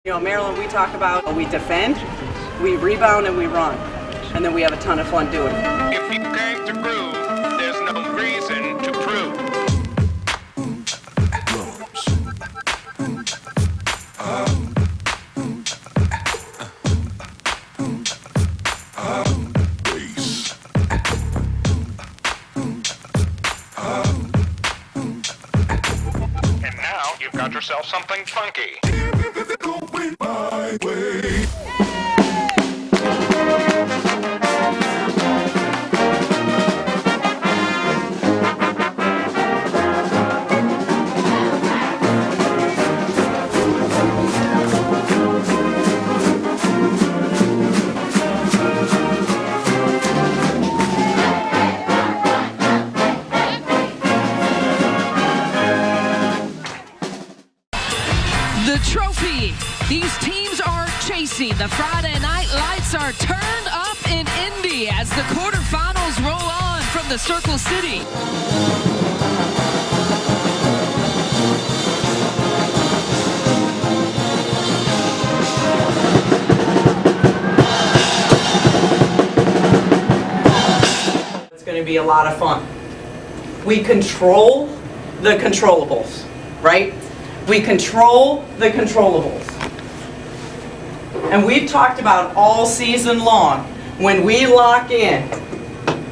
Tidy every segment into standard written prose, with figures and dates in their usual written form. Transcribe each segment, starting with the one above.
You know, Maryland, we talk about we defend, we rebound, and we run. And then we have a ton of fun doing it. If you came to groove, there's no reason to prove. And now you've got yourself something funky. The trophy these teams are chasing. The Friday night lights are turned up in Indy as the quarterfinals roll on from the Circle City. It's going to be a lot of fun. We control the controllables, right? We control the controllables. And we've talked about all season long, when we lock in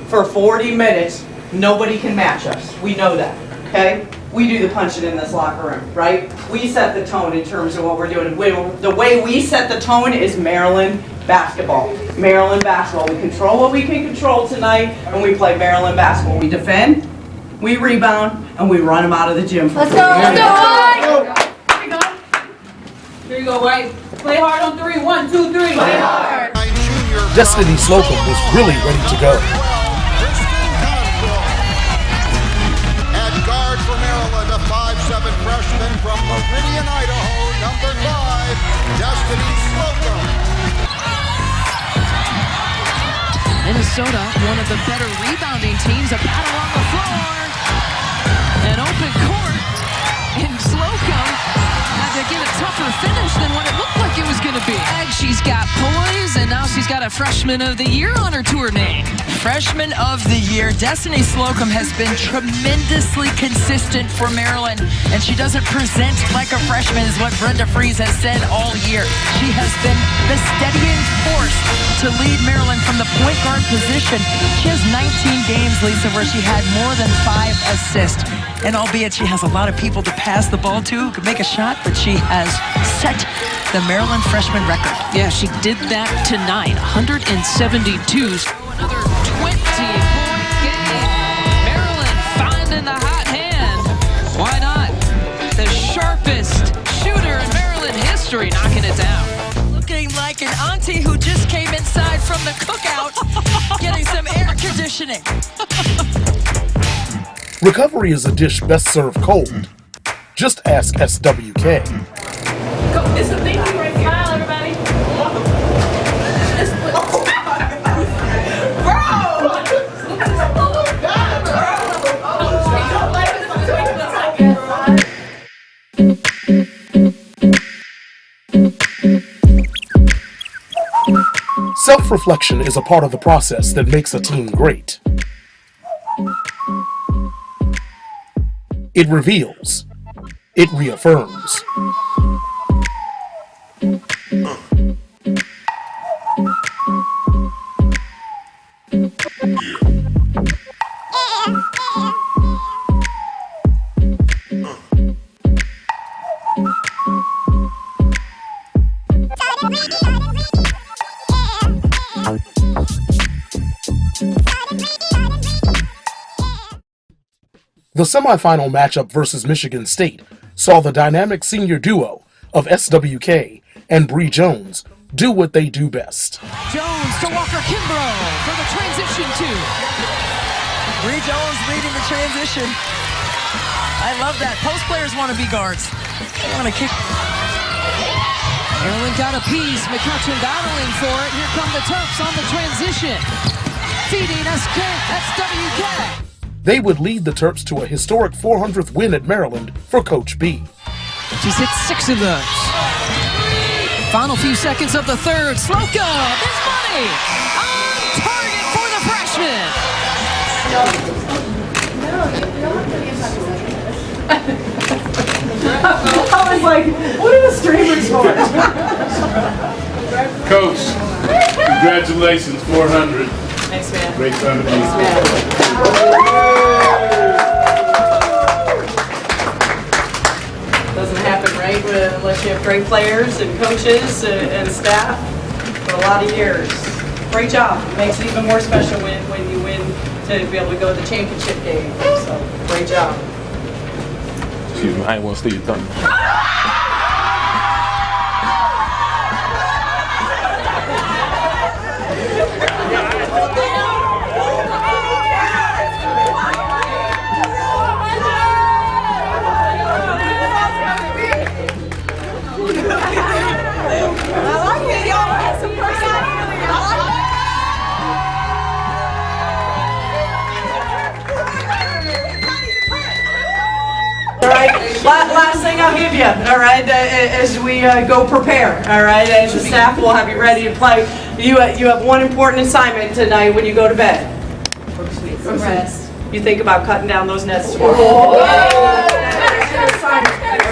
for 40 minutes, nobody can match us. We know that, okay? We do the punching in this locker room, right? We set the tone in terms of what we're doing. The way we set the tone is Maryland basketball. Maryland basketball. We control what we can control tonight, and we play Maryland basketball. We defend, we rebound, and we run them out of the gym. Let's go! Let's go! Here you go. Here you go, right? Play hard on three. 1, 2, 3. Play hard. Destiny Slocum was really ready to go. At guard for Maryland, a 5'7" freshman from Meridian, Idaho, number 5, Destiny Slocum. Minnesota, one of the better rebounding teams, a battle on the floor. An open court, and Slocum had to get a tougher finish than what it looked like it was going to be. She's got poise, and now she's got a Freshman of the Year on her tour name. Freshman of the Year, Destiny Slocum has been tremendously consistent for Maryland, and she doesn't present like a freshman, is what Brenda Freese has said all year. She has been the steadying force to lead Maryland from the point guard position. She has 19 games, Lisa, where she had more than 5 assists. And albeit she has a lot of people to pass the ball to, could make a shot, but she has set the Maryland freshman record. Yeah, she did that tonight. 172. Another 20-point game. Maryland finding the hot hand. Why not? The sharpest shooter in Maryland history knocking it down. Looking like an auntie who just came inside from the cookout, getting some air conditioning. Recovery is a dish best served cold. Just ask SWK. It's a big one right here. Smile, everybody. Self-reflection is a part of the process that makes a team great. It reveals. It reaffirms. The semifinal matchup versus Michigan State saw the dynamic senior duo of SWK and Bree Jones do what they do best. Jones to Walker Kimbrough for the transition two. Bree Jones leading the transition. I love that. Post players want to be guards. They want to kick. Maryland got a piece. McCutcheon battling for it. Here come the Terps on the transition. Feeding SWK. They would lead the Terps to a historic 400th win at Maryland for Coach B. She's hit 6 of those. Final few seconds of the third. Slocum is money. On target for the freshman. I was like, what are the streamers for? Coach, congratulations, 400. Thanks, man. Great time to be Thanks, man. Doesn't happen, right? Unless you have great players and coaches and staff for a lot of years. Great job. It makes it even more special when you win to be able to go to the championship game. So, great job. Excuse me, I didn't want to steal your thunder. All right, last thing I'll give you, all right, as we go prepare, all right, as the staff will have you ready to play. You have one important assignment tonight when you go to bed. Rest. You think about cutting down those nets tomorrow. All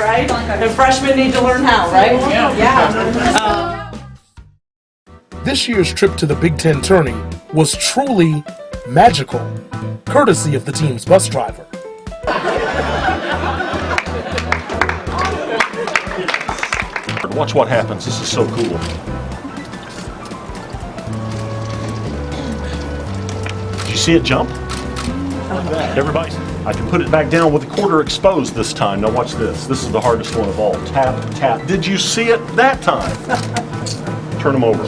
right, and freshmen need to learn how, right? Yeah. This year's trip to the Big Ten tourney was truly magical, courtesy of the team's bus driver. Watch what happens. This is so cool. Did you see it jump? Everybody, I can put it back down with the quarter exposed this time. Now watch this. This is the hardest one of all. Tap, tap. Did you see it that time? Turn them over.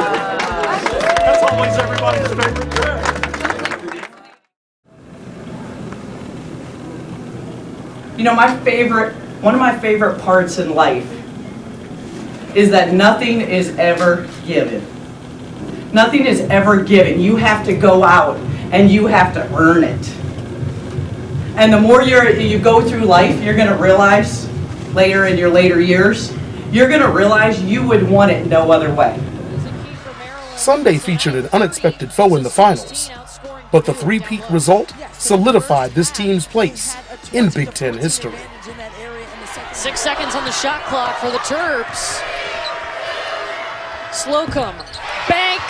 That's always everybody's favorite trick. You know, one of my favorite parts in life is that nothing is ever given. Nothing is ever given. You have to go out and you have to earn it. And the more you go through life, you're going to realize later in your later years, you're going to realize you would want it no other way. Sunday featured an unexpected foe in the finals, but the three-peat result solidified this team's place in Big Ten history. 6 seconds on the shot clock for the Terps. Slocum, bank.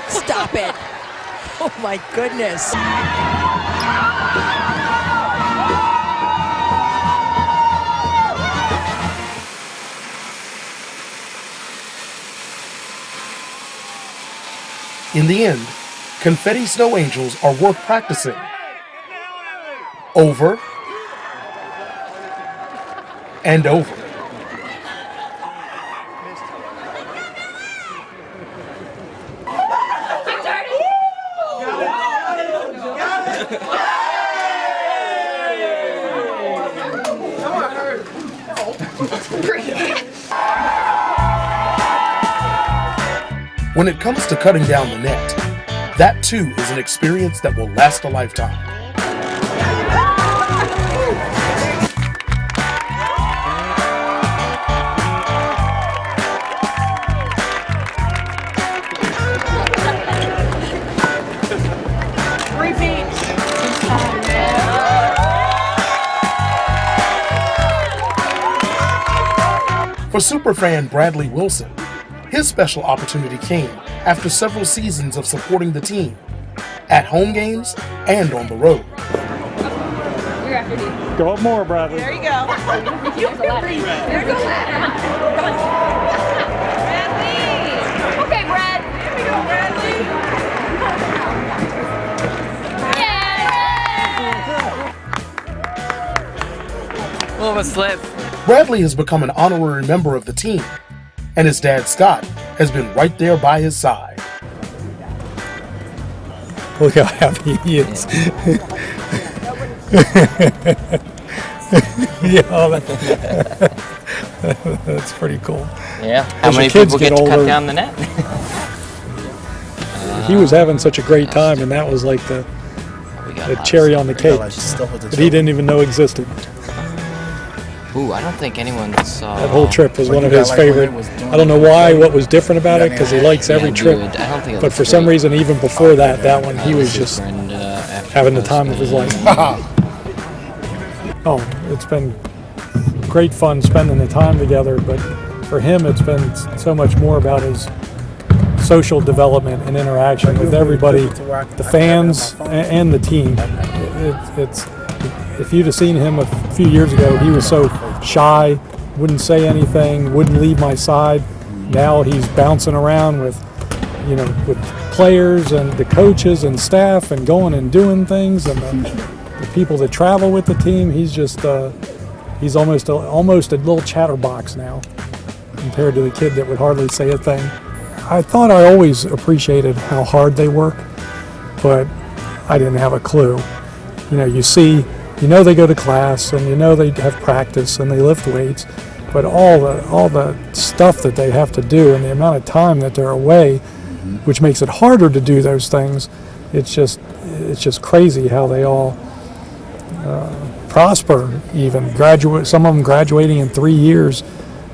Stop it. Oh my goodness. In the end, confetti snow angels are worth practicing. Over and over. When it comes to cutting down the net, that too is an experience that will last a lifetime. For superfan Bradley Wilson, his special opportunity came after several seasons of supporting the team, at home games and on the road. You're after D. Go up more, Bradley. There you go. There goes Bradley. Okay, Brad. There we go, Bradley. A little bit slip. Bradley has become an honorary member of the team, and his dad Scott has been right there by his side. Look how happy he is. Yeah, that's pretty cool. Yeah. How As your many kids people get get to cut older- down the net? he was having such a great time, and that was like the cherry on the cake that he didn't even know existed. Ooh, I don't think anyone saw. That whole trip was one of his favorite. I don't know why, what was different about it, because he likes every trip. But for some reason, even before that one, he was just having the time of his life. Oh, it's been great fun spending the time together, but for him, it's been so much more about his social development and interaction with everybody, the fans and the team. If you'd have seen him a few years ago, he was so shy, wouldn't say anything, wouldn't leave my side. Now he's bouncing around with players and the coaches and staff and going and doing things, and the people that travel with the team. He's just he's almost a little chatterbox now compared to the kid that would hardly say a thing. I thought I always appreciated how hard they work, but I didn't have a clue. You know they go to class, and you know they have practice and they lift weights, but all the stuff that they have to do and the amount of time that they're away, which makes it harder to do those things, it's just crazy how they all prosper. Even some of them graduating in 3 years.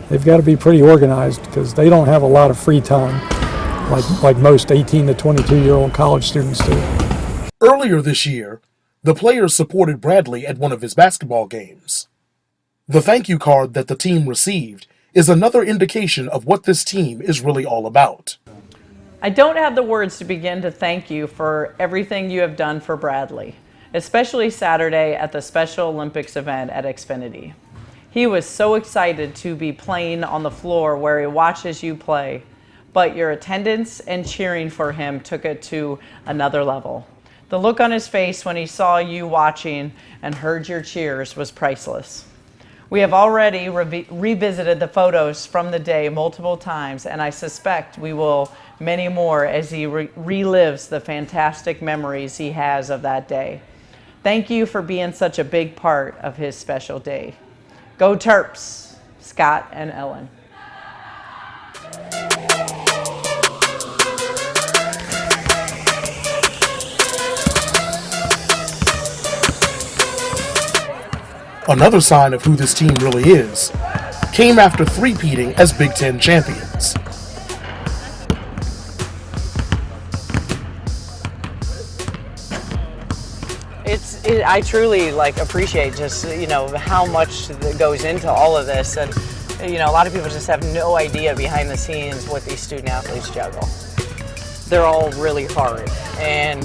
They've got to be pretty organized because they don't have a lot of free time like most 18 to 22-year-old college students do. Earlier this year, the players supported Bradley at one of his basketball games. The thank you card that the team received is another indication of what this team is really all about. I don't have the words to begin to thank you for everything you have done for Bradley, especially Saturday at the Special Olympics event at Xfinity. He was so excited to be playing on the floor where he watches you play, but your attendance and cheering for him took it to another level. The look on his face when he saw you watching and heard your cheers was priceless. We have already revisited the photos from the day multiple times, and I suspect we will many more as he relives the fantastic memories he has of that day. Thank you for being such a big part of his special day. Go Terps, Scott and Ellen. Another sign of who this team really is came after three-peating as Big Ten champions. I truly appreciate just how much that goes into all of this, and a lot of people just have no idea behind the scenes what these student athletes juggle. They're all really hard, and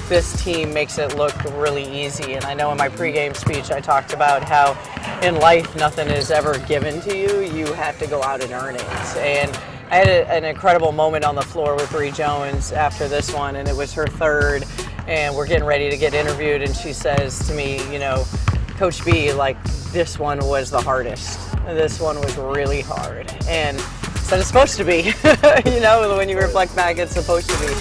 this team makes it look really easy. And I know in my pregame speech I talked about how in life nothing is ever given to you. You have to go out and earn it. And I had an incredible moment on the floor with Bree Jones after this one, and it was her third, and we're getting ready to get interviewed, and she says to me, Coach B, this one was the hardest. This one was really hard. And so it's supposed to be, when you reflect back, it's supposed to be.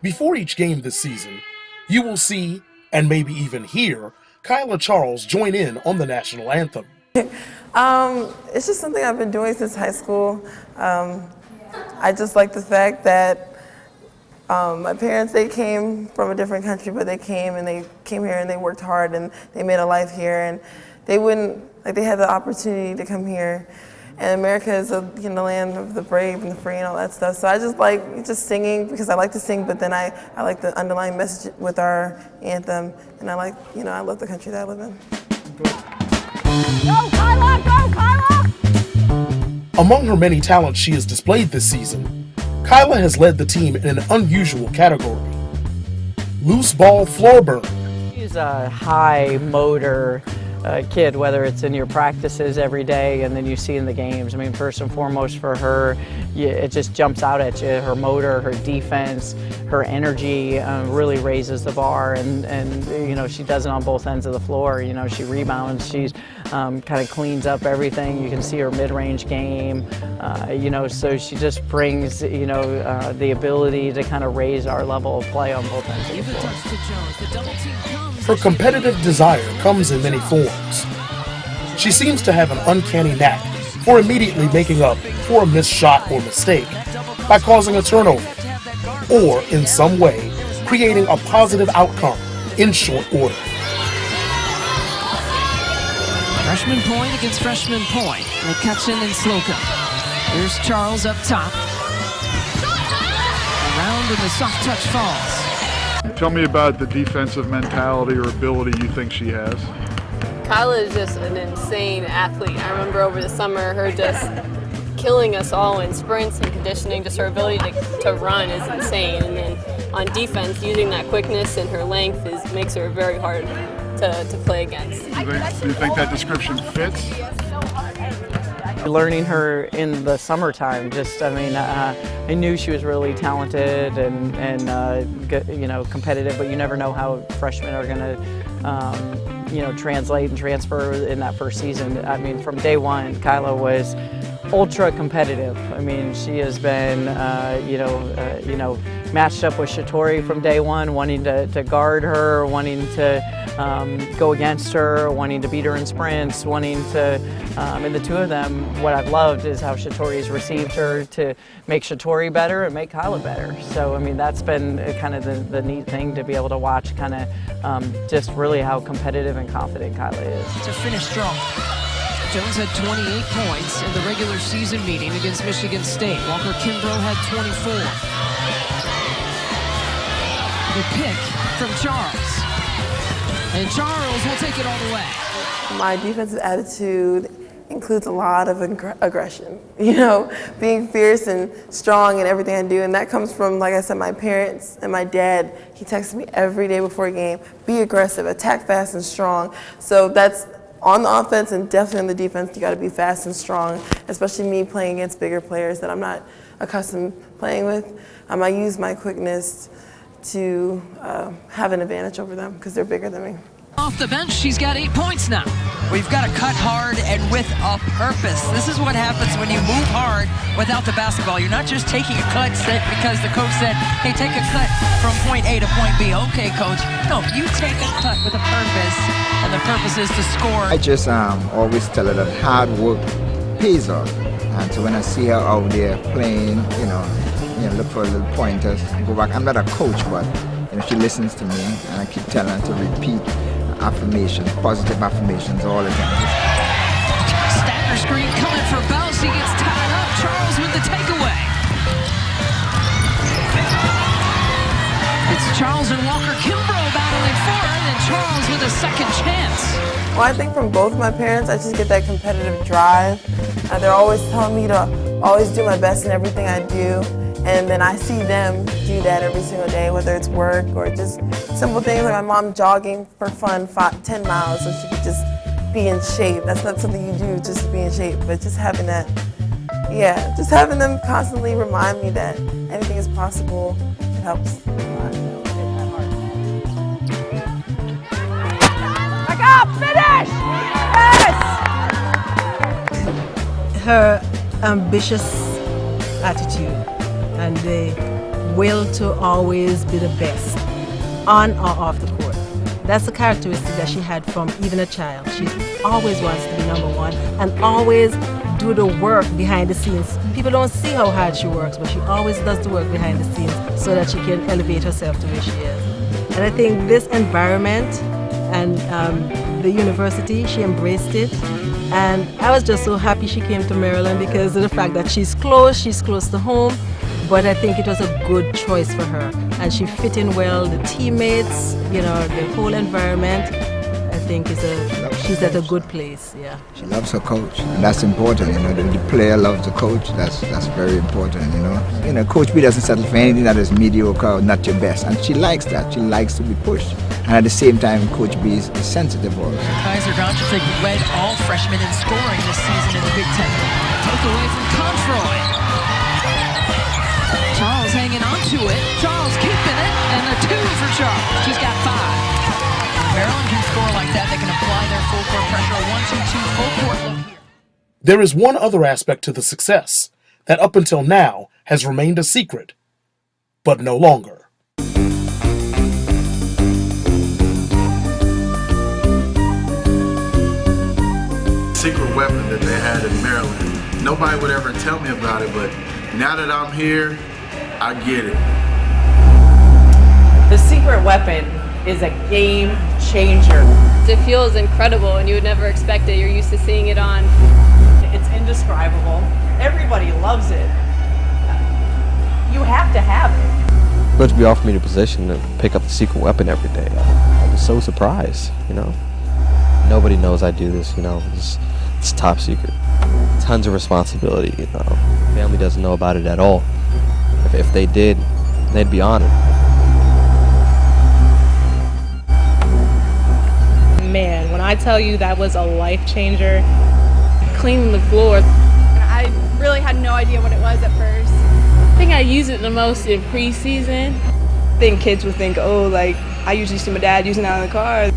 Before each game this season, you will see, and maybe even hear, Kyla Charles join in on the national anthem. It's just something I've been doing since high school. I just like the fact that my parents, they came from a different country, but they came here and they worked hard and they made a life here, and they had the opportunity to come here. And America is the land of the brave and the free and all that stuff. So I just like singing because I like to sing, but then I like the underlying message with our anthem, and I love the country that I live in. Go, Kyla! Go, Kyla! Among her many talents she has displayed this season, Kyla has led the team in an unusual category: loose ball floor burn. She's a high motor kid, whether it's in your practices every day and then you see in the games. I mean, first and foremost for her, it just jumps out at you. Her motor, her defense, her energy really raises the bar, and she does it on both ends of the floor. She rebounds, she's kind of cleans up everything. You can see her mid-range game, so she just brings, the ability to kind of raise our level of play on both ends of the floor. Her competitive desire comes in many forms. She seems to have an uncanny knack for immediately making up for a missed shot or mistake by causing a turnover, or in some way creating a positive outcome in short order. Freshman point against freshman point. McCutcheon and Slocum. Here's Charles up top. Around and the soft touch falls. Tell me about the defensive mentality or ability you think she has. Kyla is just an insane athlete. I remember over the summer her just killing us all in sprints and conditioning. Just her ability to run is insane. And then on defense, using that quickness and her length makes her very hard to play against. Do you think that description fits? Learning her in the summertime, I knew she was really talented and competitive, but you never know how freshmen are going to, translate and transfer in that first season. I mean, from day one, Kyla was ultra competitive. I mean, she has been, matched up with Shatori from day one, wanting to guard her, wanting to go against her, wanting to beat her in sprints, wanting to, and the two of them, what I've loved is how Shatori's received her to make Shatori better and make Kyla better. So, I mean, that's been kind of the neat thing to be able to watch, kind of just really how competitive and confident Kyla is. To finish strong. Jones had 28 points in the regular season meeting against Michigan State. Walker Kimbrough had 24. The pick from Charles. And Charles will take it all the way. My defensive attitude includes a lot of aggression, being fierce and strong in everything I do. And that comes from, like I said, my parents and my dad. He texts me every day before a game, be aggressive, attack fast and strong. So that's on the offense, and definitely on the defense, you got to be fast and strong, especially me playing against bigger players that I'm not accustomed playing with. I use my quickness to have an advantage over them because they're bigger than me. Off the bench, she's got 8 points now. We've got to cut hard and with a purpose. This is what happens when you move hard without the basketball. You're not just taking a cut because the coach said, hey, take a cut from point A to point B. Okay, coach. No, you take a cut with a purpose, and the purpose is to score. I just always tell her that hard work pays off. And so when I see her out there playing, look for little pointers, go back. I'm not a coach, but she listens to me, and I keep telling her to repeat affirmations, positive affirmations all the time. Stagger screen coming for Bounce. He gets tied up. Charles with the takeaway. It's Charles and Walker Kimbrough battling for it, and Charles with a second chance. Well, I think from both of my parents, I just get that competitive drive. They're always telling me to always do my best in everything I do. And then I see them do that every single day, whether it's work or just simple things like my mom jogging for fun 10 miles so she could just be in shape. That's not something you do just to be in shape, but just having that, just having them constantly remind me that anything is possible, it helps a lot. Back up! Finish! Yes! Her ambitious attitude and the will to always be the best, on or off the court. That's a characteristic that she had from even a child. She always wants to be number one and always do the work behind the scenes. People don't see how hard she works, but she always does the work behind the scenes so that she can elevate herself to where she is. And I think this environment and the university, she embraced it. And I was just so happy she came to Maryland because of the fact that she's close to home. But I think it was a good choice for her. And she fit in well, the teammates, you know, the whole environment. I think she's at a good place, yeah. She loves her coach, and that's important, you know. The player loves the coach, that's very important, you know. You know, Coach B doesn't settle for anything that is mediocre or not your best, and she likes that. She likes to be pushed. And at the same time, Coach B is sensitive also. Kaiser Donchik led all freshmen in scoring this season in the Big Ten. Take away from Controy. Charles hanging on to it. Charles keeping it, and a 2 for Charles. She's got 5. Maryland can score like that. They can apply their full court pressure. 1-2-2 full court look here. There is one other aspect to the success that up until now has remained a secret, but no longer. Secret weapon that they had in Maryland. Nobody would ever tell me about it, but now that I'm here, I get it. The secret weapon is a game changer. It feels incredible and you would never expect it. You're used to seeing it on. It's indescribable. Everybody loves it. You have to have it. Coach B offered me the position to pick up the secret weapon every day. I was so surprised, you know. Nobody knows I do this, you know. It's top secret. Tons of responsibility, you know. Family doesn't know about it at all. If they did, they'd be honored. Man, when I tell you that was a life changer. Cleaning the floor. I really had no idea what it was at first. I think I use it the most in preseason. I think kids would think, oh, like, I usually see my dad using it out in the car.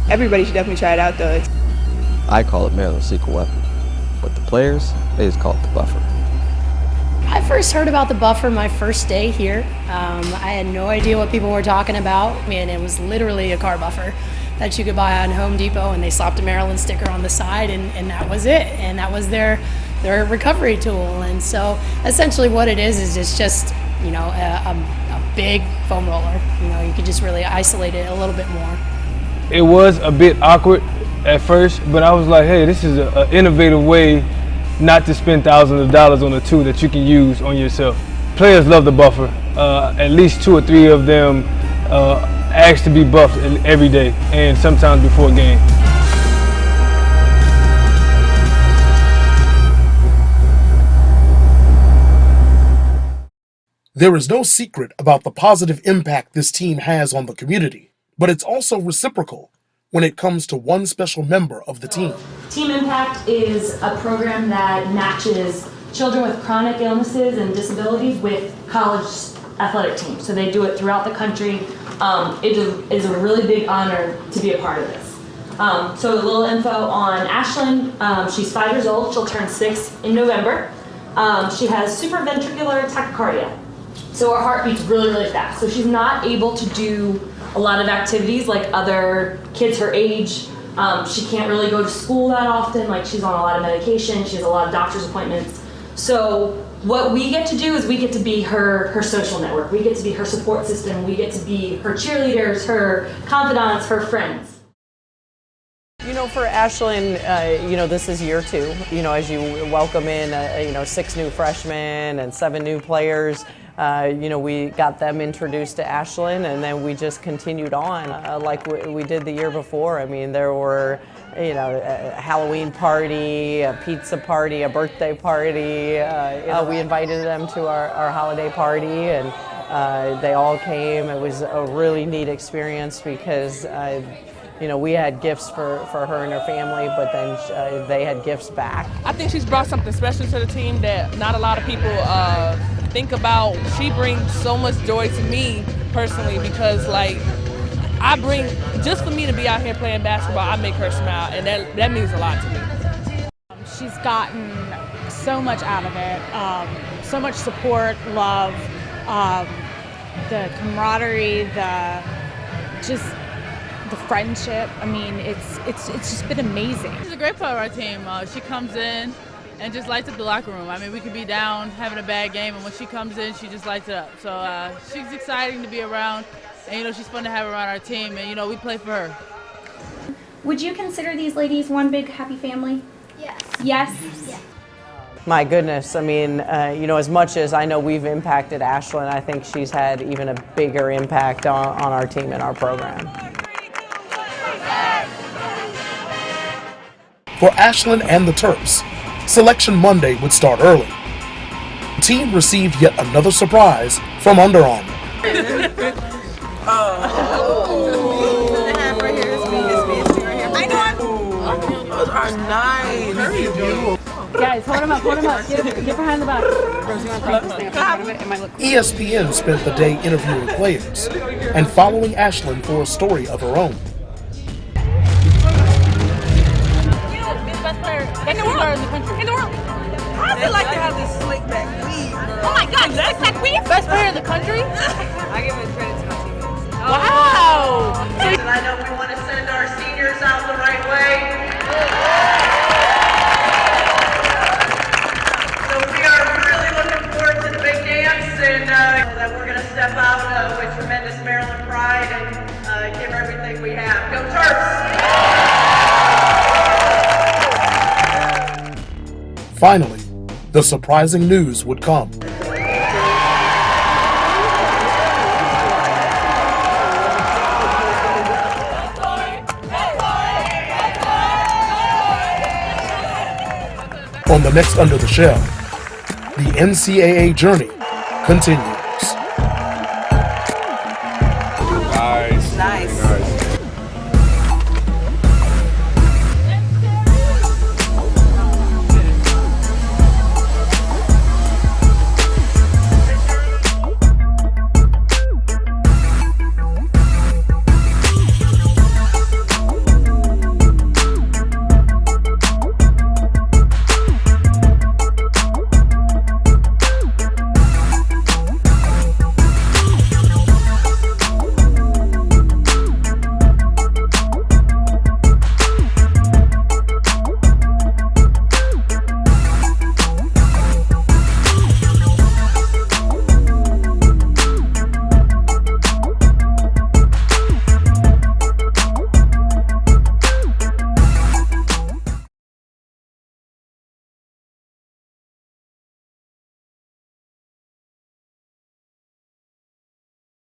Everybody should definitely try it out, though. I call it Maryland's secret weapon. But the players, they just call it the buffer. I first heard about the buffer my first day here. I had no idea what people were talking about. I mean, it was literally a car buffer that you could buy on Home Depot, and they slapped a Maryland sticker on the side, and that was it. And that was their recovery tool. And so essentially what it is it's just, you know, a big foam roller. You know, you could just really isolate it a little bit more. It was a bit awkward at first, but I was like, hey, this is an innovative way not to spend thousands of dollars on a tool that you can use on yourself. Players love the buffer. At least 2 or 3 of them ask to be buffed every day, and sometimes before a game. There is no secret about the positive impact this team has on the community, but it's also reciprocal when it comes to one special member of the team. Team Impact is a program that matches children with chronic illnesses and disabilities with college athletic teams. So they do it throughout the country. It is a really big honor to be a part of this. So a little info on Ashlyn. She's 5 years old. She'll turn 6 in November. She has supraventricular tachycardia. So her heart beats really, really fast. So she's not able to do a lot of activities like other kids her age. She can't really go to school that often. Like, she's on a lot of medication. She has a lot of doctor's appointments. So what we get to do is we get to be her social network. We get to be her support system. We get to be her cheerleaders, her confidants, her friends. You know, for Ashlyn, you know, this is year 2. You know, as you welcome in, you know, 6 new freshmen and 7 new players. You know, we got them introduced to Ashlyn, and then we just continued on like we did the year before. I mean, there were, you know, a Halloween party, a pizza party, a birthday party. We invited them to our holiday party, and they all came. It was a really neat experience because you know, we had gifts for her and her family, but then they had gifts back. I think she's brought something special to the team that not a lot of people think about. She brings so much joy to me personally because, like, I bring, just for me to be out here playing basketball, I make her smile, and that means a lot to me. She's gotten so much out of it, so much support, love. the camaraderie, the friendship. I mean, it's just been amazing. She's a great part of our team. She comes in and just lights up the locker room. I mean, we could be down having a bad game, and when she comes in, she just lights it up. So she's exciting to be around, and she's fun to have around our team, and we play for her. Would you consider these ladies one big happy family? Yes. Yes? Yeah. My goodness, I mean, as much as I know we've impacted Ashlyn, I think she's had even a bigger impact on our team and our program. For Ashlyn and the Terps, Selection Monday would start early. The team received yet another surprise from Under Armour. Those are nice. Guys, hold them up. Get behind the box. ESPN spent the day interviewing players and following Ashlyn for a story of her own. Best player in the world. In the world. I feel like they have this slick back weave. Oh my God, that's that weave? Best player in the country? I give it credit to my teammates. Wow. And I know we want to send our seniors out the right way. So we are really looking forward to the big dance, and that we're going to step out with tremendous Maryland pride and give everything we have. Go Terps! Finally, the surprising news would come. On the next Under the Shell, the NCAA journey continues.